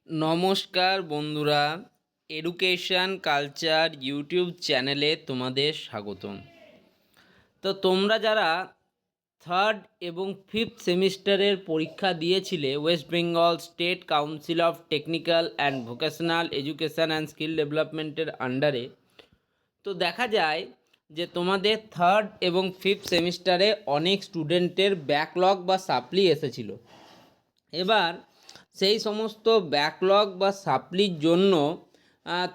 নমস্কার বন্ধুরা, education culture YouTube চ্যানেলে তোমাদের স্বাগতম। তো তোমরা যারা থার্ড এবং ফিফথ সেমিস্টারের পরীক্ষা দিয়েছিলে West Bengal state council of technical and vocational education and skill ডেভেলপমেন্টের আন্ডারে, তো দেখা যায় যে তোমাদের থার্ড এবং ফিফথ সেমিস্টারে অনেক স্টুডেন্টের ব্যাকলগ বা সাপ্লি এসেছিল। এবার সেই সমস্ত ব্যাকলগ বা সাপ্লির জন্য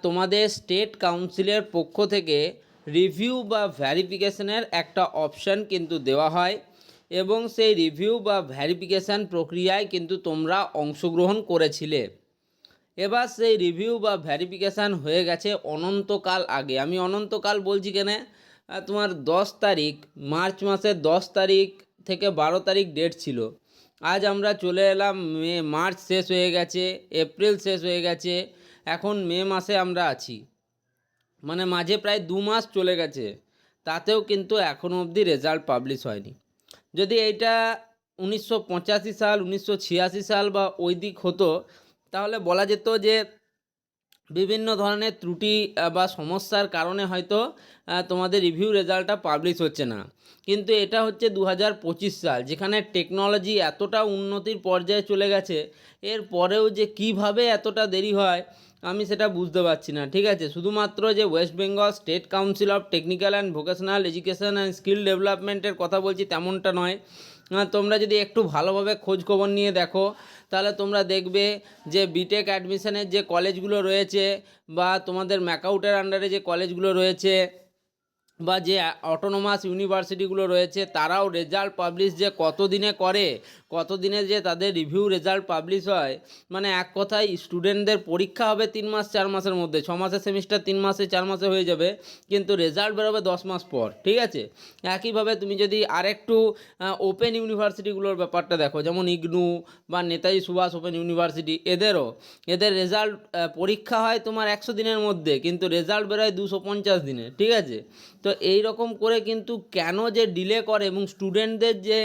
তোমাদের স্টেট কাউন্সিলের পক্ষ থেকে রিভিউ বা ভ্যারিফিকেশনের একটা অপশান কিন্তু দেওয়া হয় এবং সেই রিভিউ বা ভ্যারিফিকেশান প্রক্রিয়ায় কিন্তু তোমরা অংশগ্রহণ করেছিলে। এবার সেই রিভিউ বা ভ্যারিফিকেশান হয়ে গেছে অনন্তকাল আগে। আমি অনন্তকাল বলছি কেন, তোমার 10 তারিখ, মার্চ মাসের 10 তারিখ থেকে 12 তারিখ ডেট ছিল। আজ আমরা চলে এলাম মার্চ শেষ হয়ে গেছে, এপ্রিল শেষ হয়ে গেছে, এখন মে মাসে আমরা আছি, মানে মাঝে প্রায় 2 মাস চলে গেছে, তাতেও কিন্তু এখনও অবধি রেজাল্ট পাবলিশ হয়নি। যদি এইটা 1985 সাল, 1986 সাল বা ওই দিক হতো, তাহলে বলা যেত যে বিভিন্ন ধরনের ত্রুটি বা সমস্যার কারণে হয়তো তোমাদের রিভিউ রেজাল্টটা পাবলিশ হচ্ছে না। কিন্তু এটা হচ্ছে 2025 সাল, যেখানে টেকনোলজি এতটা উন্নতির পর্যায়ে চলে গেছে, এর পরেও যে কিভাবে এতটা দেরি হয় আমি সেটা বুঝতে পারছি না। ঠিক আছে, শুধুমাত্র যে West Bengal state council of technical and vocational education and skill ডেভেলপমেন্টের কথা বলছি তেমনটা নয়। তোমরা যদি একটু ভালোভাবে খোঁজ খবর নিয়ে দেখো, তাহলে তোমরা দেখবে যে বিটেক অ্যাডমিশনের যে কলেজগুলো রয়েছে বা তোমাদের ম্যাকাউটের আন্ডারে যে কলেজগুলো রয়েছে বা যে অটোনোমাস ইউনিভার্সিটিগুলো রয়েছে, তারাও রেজাল্ট পাবলিশ যে কত দিনে করে, কত দিনে যে তাদের রিভিউ রেজাল্ট পাবলিশ হয়, মানে এক কথায় স্টুডেন্টদের পরীক্ষা হবে 3 মাস 4 মাসের মধ্যে, 6 মাসের সেমিস্টার 3 মাসে 4 মাসে হয়ে যাবে, কিন্তু রেজাল্ট বেরোবে 10 মাস পর। ঠিক আছে, একইভাবে তুমি যদি আরেকটু ওপেন ইউনিভার্সিটিগুলোর ব্যাপারটা দেখো, যেমন ইগনু বা নেতাজি সুভাষ ওপেন ইউনিভার্সিটি, এদের রেজাল্ট পরীক্ষা হয় তোমার 100 দিনের মধ্যে, কিন্তু রেজাল্ট বেরোয় 250 দিনে। ঠিক আছে, তো এই রকম করে কিন্তু কেন যে ডিলে করে এবং স্টুডেন্টদের যে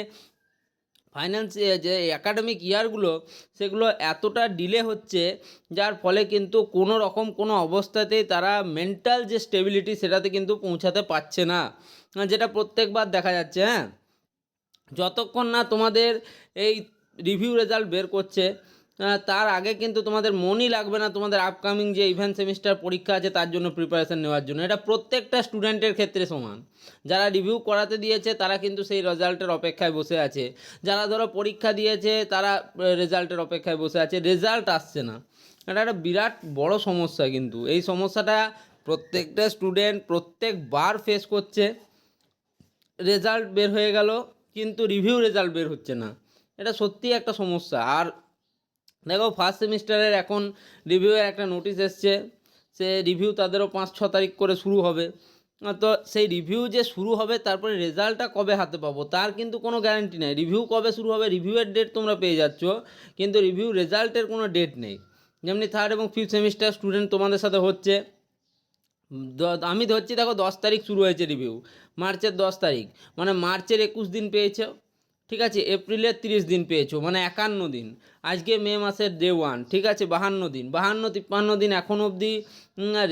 ফাইন্যান্সিয়াল যে একাডেমিক ইয়ারগুলো, সেগুলো এতটা ডিলে হচ্ছে, যার ফলে কিন্তু কোনো রকম কোনো অবস্থাতেই তারা মেন্টাল যে স্টেবিলিটি সেটাতে কিন্তু পৌঁছাতে পারছে না, যেটা প্রত্যেকবার দেখা যাচ্ছে। হ্যাঁ, যতক্ষণ না তোমাদের এই রিভিউ রেজাল্ট বের করছে, তার আগে কিন্তু তোমাদের মনই লাগবে না তোমাদের আপকামিং যে ইভেন্ট সেমিস্টার পরীক্ষা আছে তার জন্য প্রিপারেশান নেওয়ার জন্য। এটা প্রত্যেকটা স্টুডেন্টের ক্ষেত্রে সমান। যারা রিভিউ করাতে দিয়েছে তারা কিন্তু সেই রেজাল্টের অপেক্ষায় বসে আছে, যারা ধরো পরীক্ষা দিয়েছে তারা রেজাল্টের অপেক্ষায় বসে আছে, রেজাল্ট আসছে না। এটা একটা বিরাট বড় সমস্যা, কিন্তু এই সমস্যাটা প্রত্যেকটা স্টুডেন্ট প্রত্যেকবার ফেস করছে। রেজাল্ট বের হয়ে গেল কিন্তু রিভিউ রেজাল্ট বের হচ্ছে না, এটা সত্যিই একটা সমস্যা। আর দেখো, ফার্স্ট সেমিস্টারের এখন রিভিউয়ের একটা নোটিশ এসছে, সে রিভিউ তাদেরও 5-6 তারিখ করে শুরু হবে। তো সেই রিভিউ যে শুরু হবে, তারপরে রেজাল্টটা কবে হাতে পাবো তার কিন্তু কোনো গ্যারান্টি নেই। রিভিউ কবে শুরু হবে, রিভিউয়ের ডেট তোমরা পেয়ে যাচ্ছ, কিন্তু রিভিউ রেজাল্টের কোনো ডেট নেই। যেমনি থার্ড এবং ফিফথ সেমিস্টার স্টুডেন্ট তোমাদের সাথে হচ্ছে, আমি ধরছি, দেখো 10 তারিখ শুরু হয়েছে রিভিউ, মার্চের 10 তারিখ, মানে মার্চের 21 দিন পেয়েছো। ঠিক আছে, এপ্রিলের 30 দিন পেয়েছো, মানে 51 দিন। আজকে মে মাসের ডে 1, ঠিক আছে, 52 দিন, 52-53 দিন এখন অবধি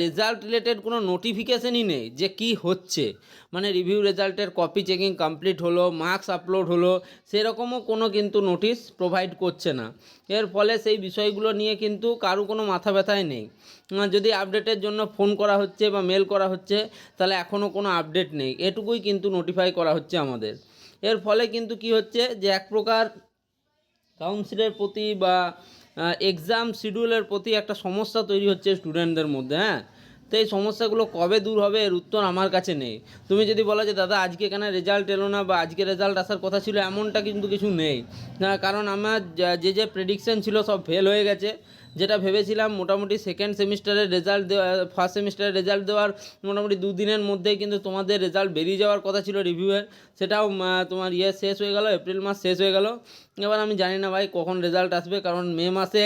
রেজাল্ট রিলেটেড কোনো নোটিফিকেশনই নেই যে কি হচ্ছে। মানে রিভিউ রেজাল্টের কপি চেকিং কমপ্লিট হলো, মার্কস আপলোড হলো, সেরকমও কোনো কিন্তু নোটিশ প্রোভাইড করছে না। এর ফলে সেই বিষয়গুলো নিয়ে কিন্তু কারো কোনো মাথা ব্যথাই নেই। যদি আপডেটের জন্য ফোন করা হচ্ছে বা মেল করা হচ্ছে, তাহলে এখনও কোনো আপডেট নেই, এটুকুই কিন্তু নোটিফাই করা হচ্ছে আমাদের। এর ফলে কিন্তু কি হচ্ছে, যে এক প্রকার কাউন্সিলের প্রতি বা এক্সাম শিডিউলের প্রতি একটা সমস্যা তৈরি হচ্ছে স্টুডেন্টদের মধ্যে। হ্যাঁ, তো এই সমস্যাগুলো কবে দূর হবে এর উত্তর আমার কাছে নেই। তুমি যদি বলো যে দাদা আজকে কেন রেজাল্ট এলো না বা আজকে রেজাল্ট আসার কথা ছিল, এমনটা কিন্তু কিছু নেই। কারণ আমার যে প্রেডিকশন ছিল সব ফেল হয়ে গেছে। যেটা ভেবেছিলাম মোটামুটি সেকেন্ড সেমিস্টারের রেজাল্ট দেওয়া, ফার্স্ট সেমিস্টারের রেজাল্ট দেওয়ার মোটামুটি 2 দিনের মধ্যেই কিন্তু তোমাদের রেজাল্ট বেরিয়ে যাওয়ার কথা ছিল রিভিউয়ের, সেটাও তোমার শেষ হয়ে গেল, এপ্রিল মাস শেষ হয়ে গেল। এবার আমি জানি না ভাই কখন রেজাল্ট আসবে, কারণ মে মাসে,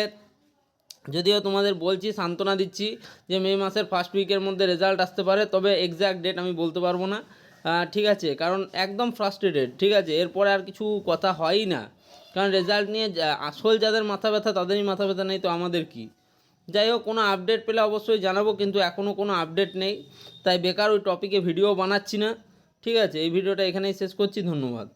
যদিও তোমাদের বলছি, সান্ত্বনা দিচ্ছি যে মে মাসের ফার্স্ট উইকের মধ্যে রেজাল্ট আসতে পারে, তবে এক্স্যাক্ট ডেট আমি বলতে পারবো না। ঠিক আছে, কারণ একদম ফ্রাস্ট্রেটেড। ঠিক আছে, এরপরে আর কিছু কথা হয়ই না, কারণ রেজাল্ট নিয়ে আসল যাদের মাথা ব্যথা তাদেরই মাথা ব্যথা, নেই তো আমাদের কি। যাই হোক, কোনো আপডেট পেলে অবশ্যই জানাবো, কিন্তু এখনও কোনো আপডেট নেই, তাই বেকার ওই টপিকে ভিডিও বানাচ্ছি না। ঠিক আছে, এই ভিডিওটা এখানেই শেষ করছি, ধন্যবাদ।